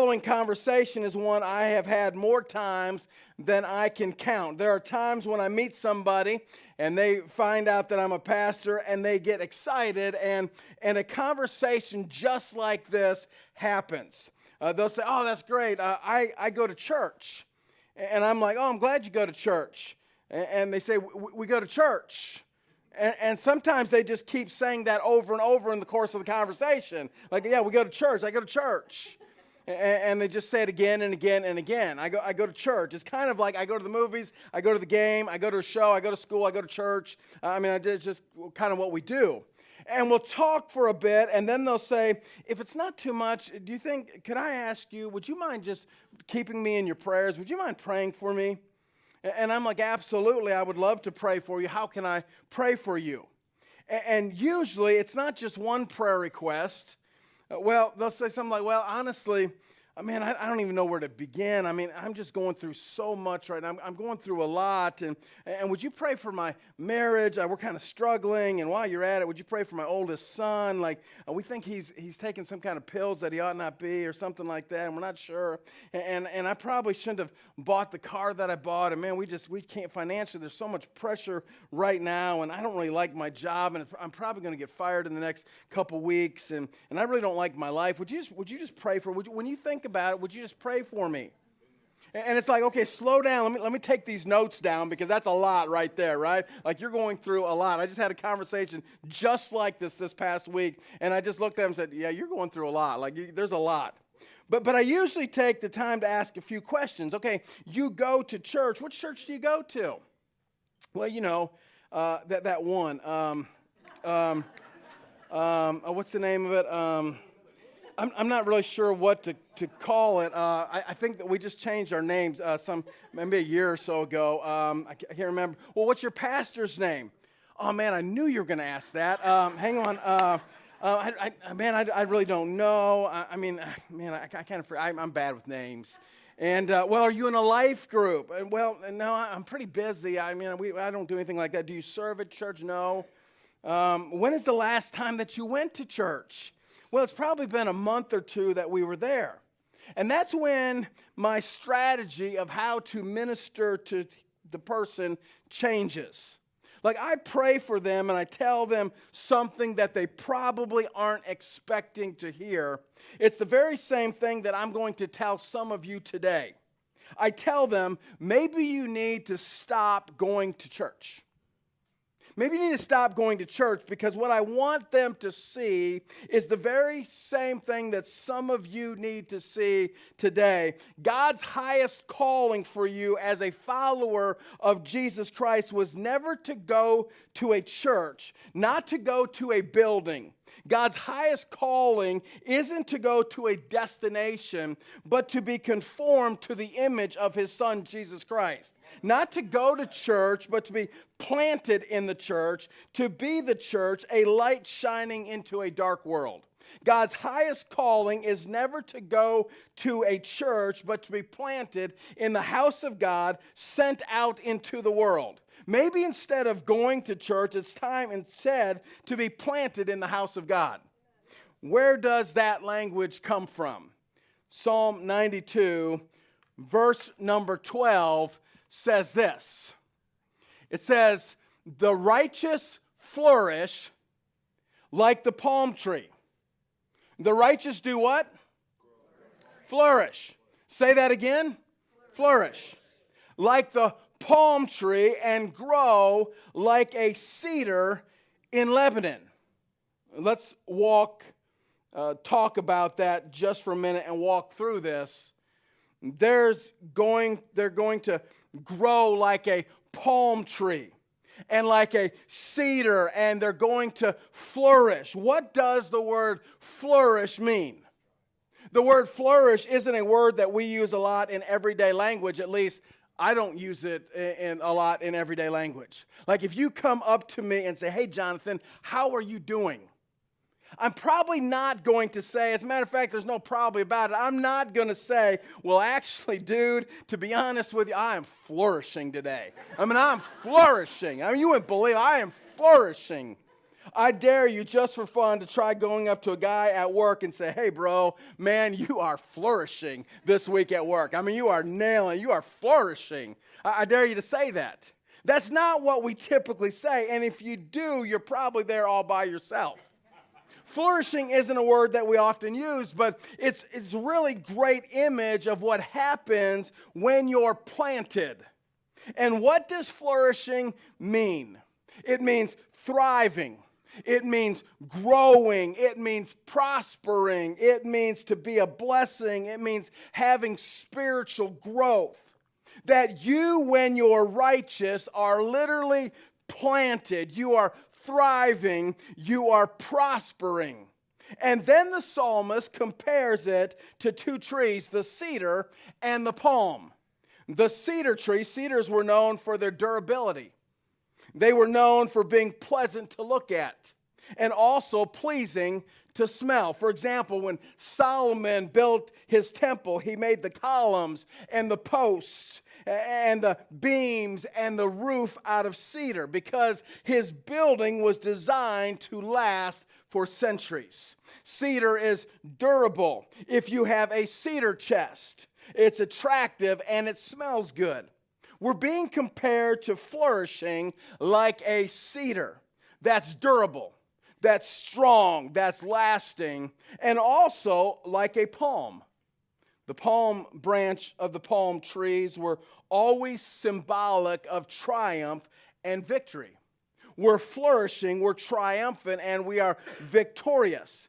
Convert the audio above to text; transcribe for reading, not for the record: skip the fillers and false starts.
Following conversation is one I have had more times than I can count. There are times when I meet somebody and they find out that I'm a pastor and they get excited and a conversation just like this happens. They'll say, "Oh, that's great. I go to church." And I'm like, "Oh, I'm glad you go to church." And they say, "We go to church." And sometimes they just keep saying that over and over in the course of the conversation. Like, "Yeah, we go to church. I go to church." And they just say it again and again and again. I go to church. It's kind of like I go to the movies, I go to the game, I go to a show, I go to school, I go to church. It's just kind of what we do. And we'll talk for a bit, and then they'll say, "If it's not too much, could I ask you, would you mind just keeping me in your prayers? Would you mind praying for me?" And I'm like, "Absolutely, I would love to pray for you. How can I pray for you?" And usually, it's not just one prayer request. They'll say something like, "Well, honestly, I don't even know where to begin. I'm just going through so much right now. I'm going through a lot. And would you pray for my marriage? We're kind of struggling. And while you're at it, would you pray for my oldest son? We think he's taking some kind of pills that he ought not be or something like that. And we're not sure. And I probably shouldn't have bought the car that I bought. And man, we can't financially. There's so much pressure right now. And I don't really like my job. And I'm probably going to get fired in the next couple weeks. And I really don't like my life. Would you just pray for, when you think about it, would you just pray for me?" And it's like, okay, slow down. Let me take these notes down because that's a lot right there, right? Like you're going through a lot. I just had a conversation just like this past week, and I just looked at him and said, "Yeah, you're going through a lot. There's a lot." But I usually take the time to ask a few questions. Okay, you go to church. Which church do you go to? Well, that one. What's the name of it? I'm not really sure what to call it. I think that we just changed our names maybe a year or so ago. I can't remember. Well, what's your pastor's name? Oh, man, I knew you were going to ask that. Hang on. I really don't know. I kind of, I'm bad with names. And, are you in a life group? Well, no, I'm pretty busy. I don't do anything like that. Do you serve at church? No. When is the last time that you went to church? Well, it's probably been a month or two that we were there. And that's when my strategy of how to minister to the person changes. Like I pray for them and I tell them something that they probably aren't expecting to hear. It's the very same thing that I'm going to tell some of you today. I tell them, maybe you need to stop going to church. Maybe you need to stop going to church because what I want them to see is the very same thing that some of you need to see today. God's highest calling for you as a follower of Jesus Christ was never to go to a church, not to go to a building. God's highest calling isn't to go to a destination, but to be conformed to the image of His Son, Jesus Christ. Not to go to church, but to be planted in the church, to be the church, a light shining into a dark world. God's highest calling is never to go to a church, but to be planted in the house of God, sent out into the world. Maybe instead of going to church, it's time instead to be planted in the house of God. Where does that language come from? Psalm 92, verse number 12 says this. It says, "The righteous flourish like the palm tree." The righteous do what? Flourish. Say that again. Flourish. Like the palm tree and grow like a cedar in Lebanon. Let's talk about that just for a minute and walk through this. They're going to grow like a palm tree and like a cedar, and they're going to flourish. What does the word flourish mean? The word flourish isn't a word that we use a lot in everyday language, at least I don't use it a lot in everyday language. Like if you come up to me and say, "Hey, Jonathan, how are you doing?" I'm probably not going to say, as a matter of fact, there's no probably about it. I'm not going to say, "Well, actually, dude, to be honest with you, I am flourishing today." I'm flourishing. You wouldn't believe I am flourishing. I dare you, just for fun, to try going up to a guy at work and say, hey, bro, man, you are flourishing this week at work. I mean, you are nailing, you are flourishing. I dare you to say that. That's not what we typically say, and if you do, you're probably there all by yourself. Flourishing isn't a word that we often use, but it's a really great image of what happens when you're planted. And what does flourishing mean? It means thriving. It means growing. It means prospering. It means to be a blessing. It means having spiritual growth. That you, when you're righteous, are literally planted. You are thriving. You are prospering. And then the psalmist compares it to two trees, the cedar and the palm. The cedar tree, cedars were known for their durability. They were known for being pleasant to look at and also pleasing to smell. For example, when Solomon built his temple, he made the columns and the posts and the beams and the roof out of cedar because his building was designed to last for centuries. Cedar is durable. If you have a cedar chest, it's attractive and it smells good. We're being compared to flourishing like a cedar that's durable, that's strong, that's lasting, and also like a palm. The palm branch of the palm trees were always symbolic of triumph and victory. We're flourishing, we're triumphant, and we are victorious.